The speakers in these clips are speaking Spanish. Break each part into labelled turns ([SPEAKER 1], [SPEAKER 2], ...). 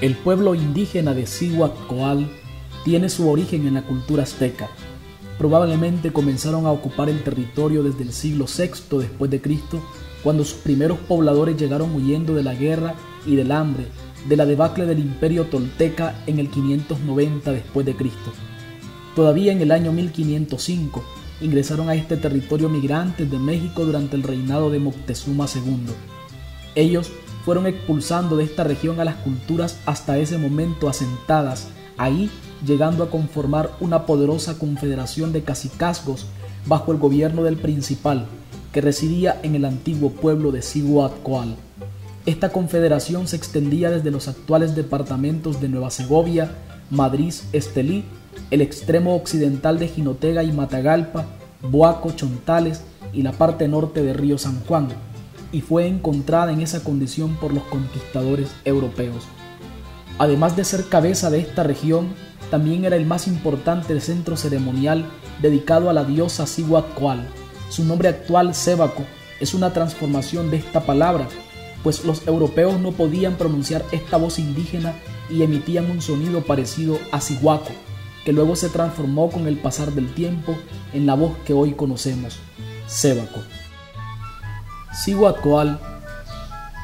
[SPEAKER 1] El pueblo indígena de Cihuatcoal tiene su origen en la cultura azteca. Probablemente comenzaron a ocupar el territorio desde el siglo VI después de Cristo, cuando sus primeros pobladores llegaron huyendo de la guerra y del hambre, de la debacle del imperio tolteca en el 590 después de Cristo. Todavía en el año 1505 ingresaron a este territorio migrantes de México durante el reinado de Moctezuma II. Ellos fueron expulsando de esta región a las culturas hasta ese momento asentadas ahí, llegando a conformar una poderosa confederación de cacicazgos bajo el gobierno del principal, que residía en el antiguo pueblo de Cihuatcoal. Esta confederación se extendía desde los actuales departamentos de Nueva Segovia, Madrid, Estelí, el extremo occidental de Jinotega y Matagalpa, Boaco, Chontales y la parte norte de Río San Juan, y fue encontrada en esa condición por los conquistadores europeos. Además de ser cabeza de esta región, también era el más importante centro ceremonial dedicado a la diosa Cihuatcoal. Su nombre actual, Sébaco, es una transformación de esta palabra, pues los europeos no podían pronunciar esta voz indígena y emitían un sonido parecido a cihuaco, que luego se transformó con el pasar del tiempo en la voz que hoy conocemos, Sébaco. Cihuatcoal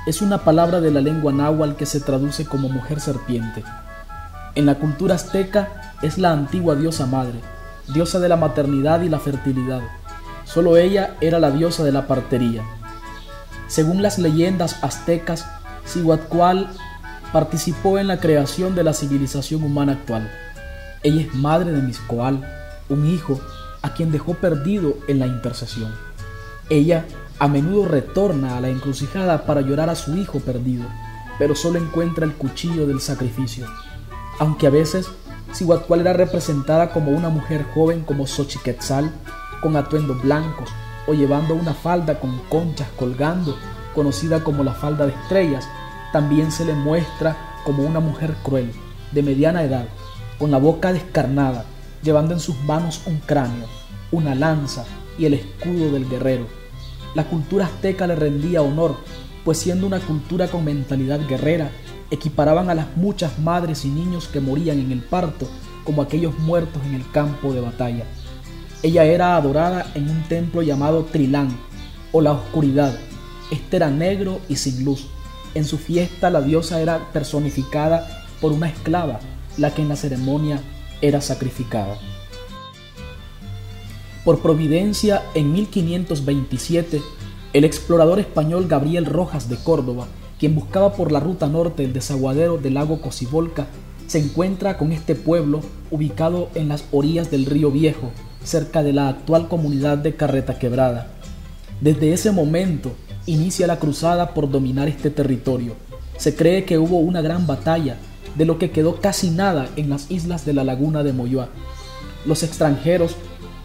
[SPEAKER 1] es una palabra de la lengua náhuatl que se traduce como mujer serpiente. En la cultura azteca es la antigua diosa madre, diosa de la maternidad y la fertilidad. Solo ella era la diosa de la partería. Según las leyendas aztecas, Cihuatcoal participó en la creación de la civilización humana actual. Ella es madre de Mixcoal, un hijo a quien dejó perdido en la intercesión. Ella a menudo retorna a la encrucijada para llorar a su hijo perdido, pero solo encuentra el cuchillo del sacrificio. Aunque a veces Cihuatcoal era representada como una mujer joven como Xochiquetzal, con atuendos blancos o llevando una falda con conchas colgando, conocida como la falda de estrellas, también se le muestra como una mujer cruel, de mediana edad, con la boca descarnada, llevando en sus manos un cráneo, una lanza y el escudo del guerrero. La cultura azteca le rendía honor, pues siendo una cultura con mentalidad guerrera, equiparaban a las muchas madres y niños que morían en el parto como aquellos muertos en el campo de batalla. Ella era adorada en un templo llamado Trilán, o la oscuridad. Este era negro y sin luz. En su fiesta la diosa era personificada por una esclava, la que en la ceremonia era sacrificada. Por providencia, en 1527, el explorador español Gabriel Rojas de Córdoba, quien buscaba por la ruta norte el desaguadero del lago Cocibolca, se encuentra con este pueblo ubicado en las orillas del río Viejo, cerca de la actual comunidad de Carreta Quebrada. Desde ese momento inicia la cruzada por dominar este territorio. Se cree que hubo una gran batalla, de lo que quedó casi nada en las islas de la laguna de Moyoá. Los extranjeros,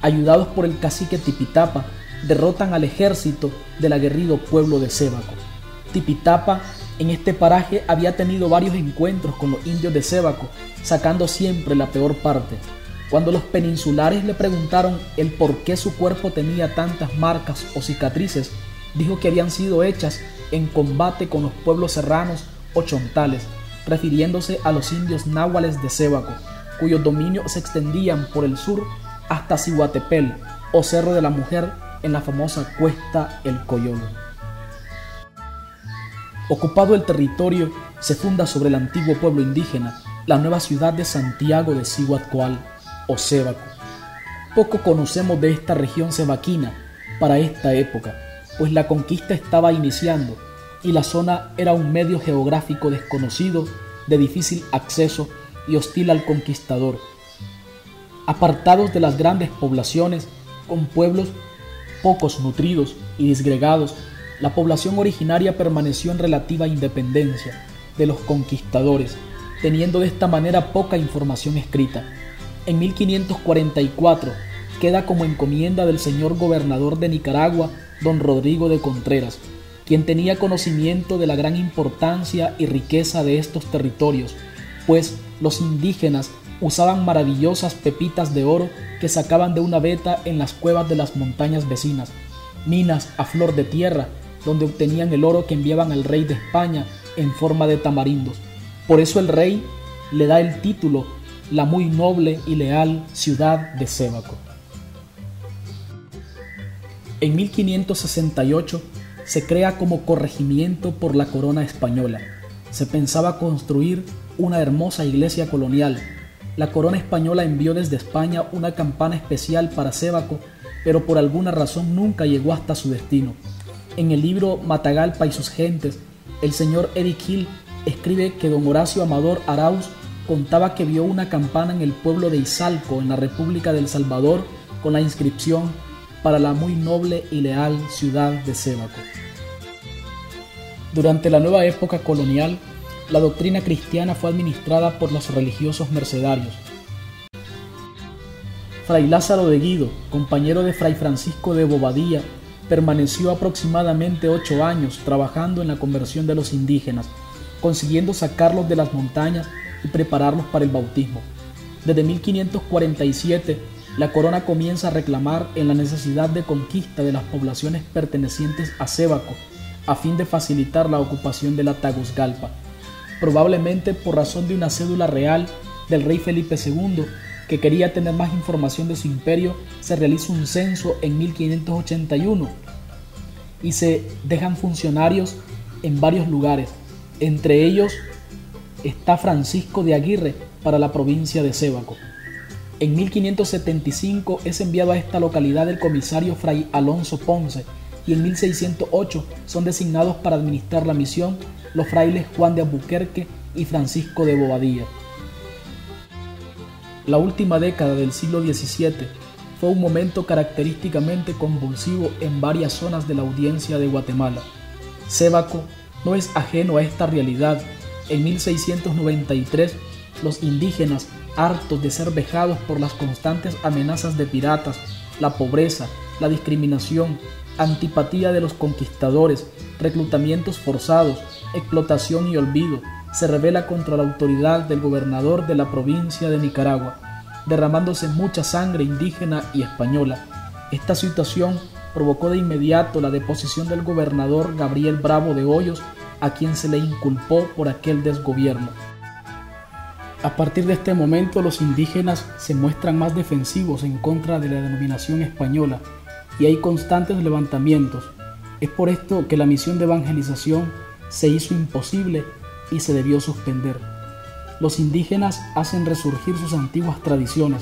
[SPEAKER 1] ayudados por el cacique Tipitapa, derrotan al ejército del aguerrido pueblo de Sébaco. Tipitapa en este paraje había tenido varios encuentros con los indios de Sébaco, sacando siempre la peor parte. Cuando los peninsulares le preguntaron el por qué su cuerpo tenía tantas marcas o cicatrices, dijo que habían sido hechas en combate con los pueblos serranos o chontales, refiriéndose a los indios náhuales de Sébaco, cuyos dominios se extendían por el sur hasta Cihuatepel o Cerro de la Mujer en la famosa Cuesta El Coyolo. Ocupado el territorio, se funda sobre el antiguo pueblo indígena la nueva ciudad de Santiago de Cihuatcoal o Sébaco. Poco conocemos de esta región sebaquina para esta época, pues la conquista estaba iniciando y la zona era un medio geográfico desconocido, de difícil acceso y hostil al conquistador. Apartados de las grandes poblaciones, con pueblos pocos nutridos y disgregados, la población originaria permaneció en relativa independencia de los conquistadores, teniendo de esta manera poca información escrita. En 1544 queda como encomienda del señor gobernador de Nicaragua, don Rodrigo de Contreras, quien tenía conocimiento de la gran importancia y riqueza de estos territorios, pues los indígenas usaban maravillosas pepitas de oro que sacaban de una veta en las cuevas de las montañas vecinas, minas a flor de tierra, donde obtenían el oro que enviaban al rey de España en forma de tamarindos. Por eso el rey le da el título la muy noble y leal ciudad de Sébaco. En 1568 se crea como corregimiento por la corona española. Se pensaba construir una hermosa iglesia colonial. La corona española envió desde España una campana especial para Sébaco, pero por alguna razón nunca llegó hasta su destino. En el libro Matagalpa y sus gentes, el señor Eric Hill escribe que don Horacio Amador Arauz contaba que vio una campana en el pueblo de Izalco, en la República del Salvador, con la inscripción para la muy noble y leal ciudad de Sébaco. Durante la nueva época colonial, la doctrina cristiana fue administrada por los religiosos mercedarios. Fray Lázaro de Guido, compañero de Fray Francisco de Bobadilla, permaneció aproximadamente 8 años trabajando en la conversión de los indígenas, consiguiendo sacarlos de las montañas y prepararlos para el bautismo. Desde 1547, la corona comienza a reclamar en la necesidad de conquista de las poblaciones pertenecientes a Sébaco, a fin de facilitar la ocupación de la Tagus-Galpa. Probablemente por razón de una cédula real del rey Felipe II, que quería tener más información de su imperio, se realiza un censo en 1581 y se dejan funcionarios en varios lugares. Entre ellos está Francisco de Aguirre para la provincia de Sébaco. En 1575 es enviado a esta localidad el comisario Fray Alonso Ponce, y en 1608 son designados para administrar la misión los frailes Juan de Albuquerque y Francisco de Bobadilla. La última década del siglo XVII fue un momento característicamente convulsivo en varias zonas de la audiencia de Guatemala. Sébaco no es ajeno a esta realidad. En 1693, los indígenas, hartos de ser vejados por las constantes amenazas de piratas, la pobreza, la discriminación, antipatía de los conquistadores, reclutamientos forzados, explotación y olvido, se rebela contra la autoridad del gobernador de la provincia de Nicaragua, derramándose mucha sangre indígena y española. Esta situación provocó de inmediato la deposición del gobernador Gabriel Bravo de Hoyos, a quien se le inculpó por aquel desgobierno. A partir de este momento, los indígenas se muestran más defensivos en contra de la denominación española y hay constantes levantamientos. Es por esto que la misión de evangelización se hizo imposible y se debió suspender. Los indígenas hacen resurgir sus antiguas tradiciones,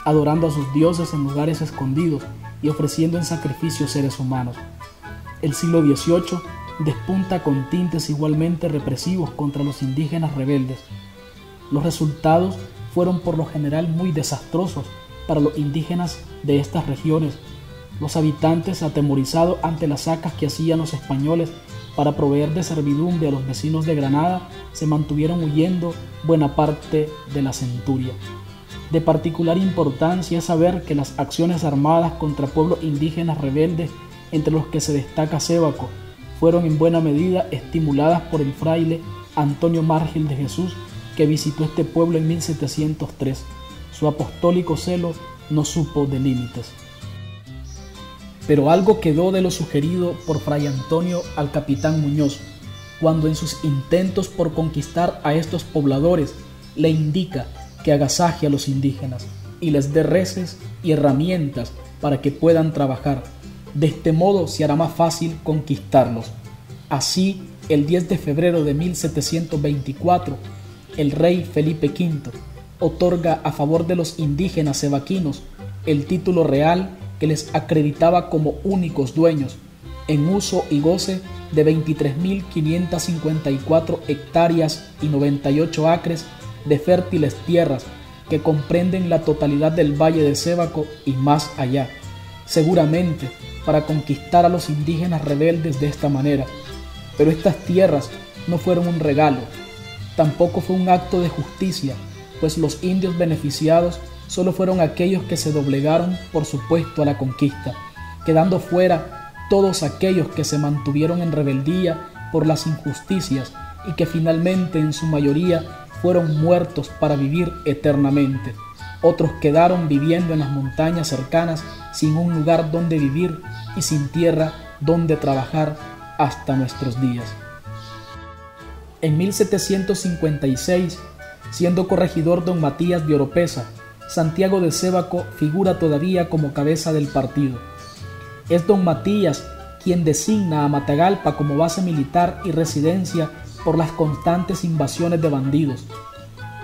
[SPEAKER 1] adorando a sus dioses en lugares escondidos y ofreciendo en sacrificio seres humanos. El siglo XVIII despunta con tintes igualmente represivos contra los indígenas rebeldes. Los resultados fueron por lo general muy desastrosos para los indígenas de estas regiones. Los habitantes, atemorizados ante las sacas que hacían los españoles para proveer de servidumbre a los vecinos de Granada, se mantuvieron huyendo buena parte de la centuria. De particular importancia es saber que las acciones armadas contra pueblos indígenas rebeldes, entre los que se destaca Sébaco, fueron en buena medida estimuladas por el fraile Antonio Márgil de Jesús, que visitó este pueblo en 1703. Su apostólico celo no supo de límites. Pero algo quedó de lo sugerido por Fray Antonio al capitán Muñoz, cuando en sus intentos por conquistar a estos pobladores le indica que agasaje a los indígenas y les dé reses y herramientas para que puedan trabajar. De este modo se hará más fácil conquistarlos. Así, el 10 de febrero de 1724, el rey Felipe V otorga a favor de los indígenas sebaquinos el título real que les acreditaba como únicos dueños, en uso y goce de 23.554 hectáreas y 98 acres de fértiles tierras que comprenden la totalidad del valle de Sébaco y más allá, seguramente para conquistar a los indígenas rebeldes de esta manera. Pero estas tierras no fueron un regalo, tampoco fue un acto de justicia, pues los indios beneficiados solo fueron aquellos que se doblegaron por supuesto a la conquista, quedando fuera todos aquellos que se mantuvieron en rebeldía por las injusticias y que finalmente en su mayoría fueron muertos para vivir eternamente. Otros quedaron viviendo en las montañas cercanas sin un lugar donde vivir y sin tierra donde trabajar hasta nuestros días. En 1756, siendo corregidor don Matías de Oropesa, Santiago de Sébaco figura todavía como cabeza del partido. Es don Matías quien designa a Matagalpa como base militar y residencia por las constantes invasiones de bandidos.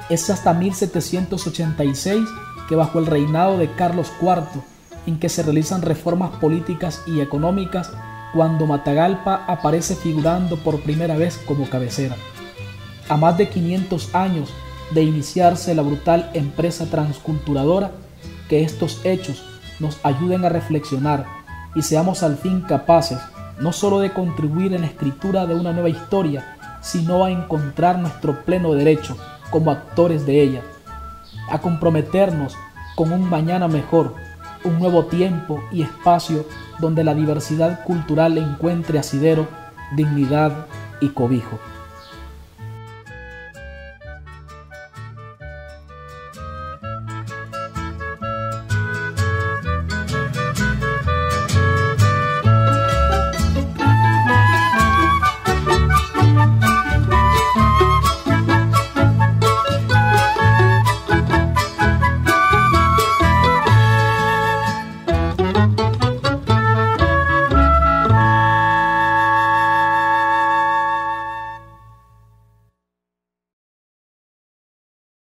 [SPEAKER 1] Es hasta 1786 que bajo el reinado de Carlos IV, en que se realizan reformas políticas y económicas, cuando Matagalpa aparece figurando por primera vez como cabecera. A más de 500 años de iniciarse la brutal empresa transculturadora, que estos hechos nos ayuden a reflexionar y seamos al fin capaces no solo de contribuir en la escritura de una nueva historia, sino a encontrar nuestro pleno derecho como actores de ella, a comprometernos con un mañana mejor, un nuevo tiempo y espacio donde la diversidad cultural encuentre asidero, dignidad y cobijo.